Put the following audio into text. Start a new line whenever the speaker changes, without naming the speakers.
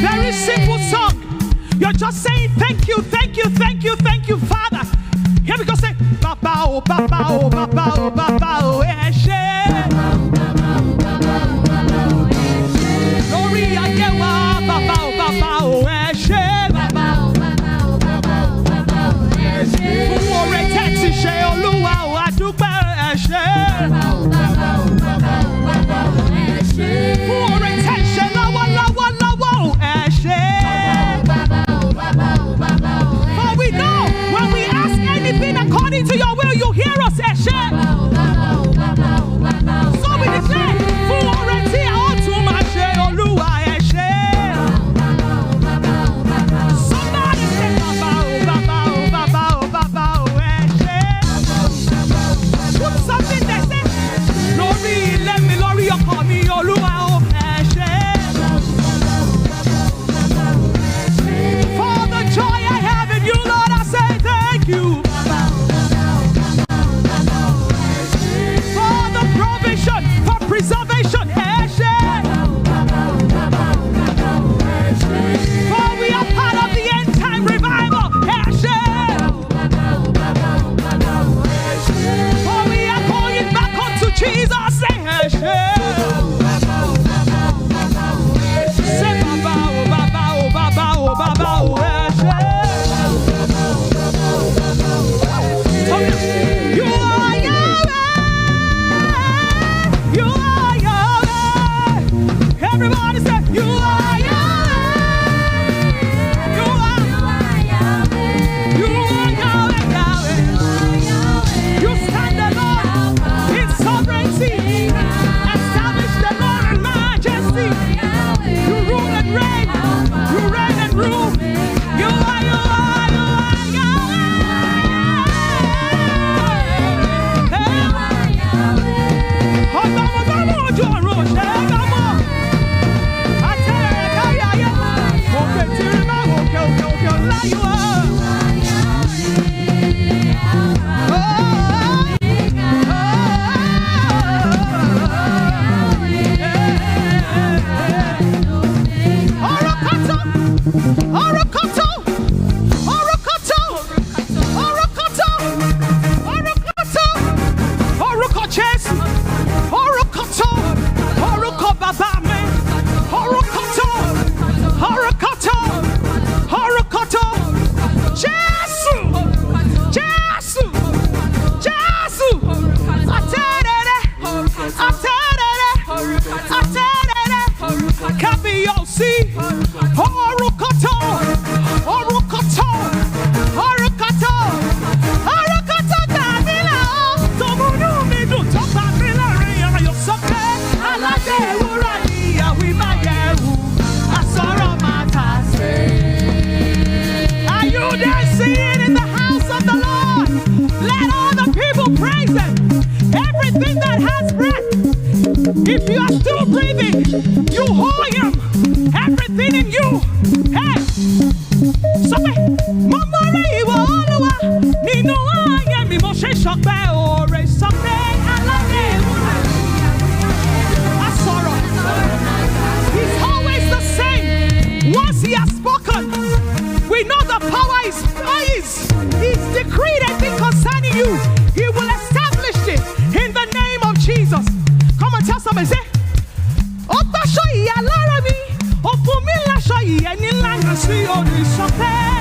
Very simple song. You're just saying thank you, thank you, thank you, thank you, Father. Here we go, say Baba oh, Baba oh, Baba oh, Baba oh, Glory Ayewa, Baba oh, Baba oh, Ore tẹ́tí ṣe Olúwa o, a dúpẹ́ ẹ ṣé. Ore tẹ́tí ṣe lọ́wọ́ o, ẹ ṣé. For we know when we ask anything according to your will, you hear us, ẹ ṣé. So we declare, fún ore tí a ó tún máa ṣe Olúwa ẹ ṣé. Somebody say Baba oh, Baba oh, Baba oh, Baba oh. Something that says, Lori, let me Lori, you call me Oluwa o Eshe. For the joy I have in you, Lord, I say thank you. For the provision, for preservation, Eshe. For we are part of the end time revival, Eshe. Jesus, say Eshe. Say Baba oh, Baba oh, Baba oh, Baba oh, Eshe. You are Yahweh. You are Yahweh. Everybody say you are Yahweh. You are Yahweh. You are Yahweh. You stand alone in sovereignty. Establish the Lord in majesty. You rule and reign. You reign and rule. You are if you are still breathing, you owe him everything in you. Hey, so Mama Iwo Oluwa, Nino Aye mi mo ṣe ṣọpẹ́ ore ṣọpẹ́ alade wura. Asọ̀rọ̀, he's always the same. Once he has spoken, we know the power is he's decreed anything concerning you. He will establish it in the name of Jesus. Come and tell somebody, say, Opa shoyi alara mi, opo mi la shoyi eni la si oni sope.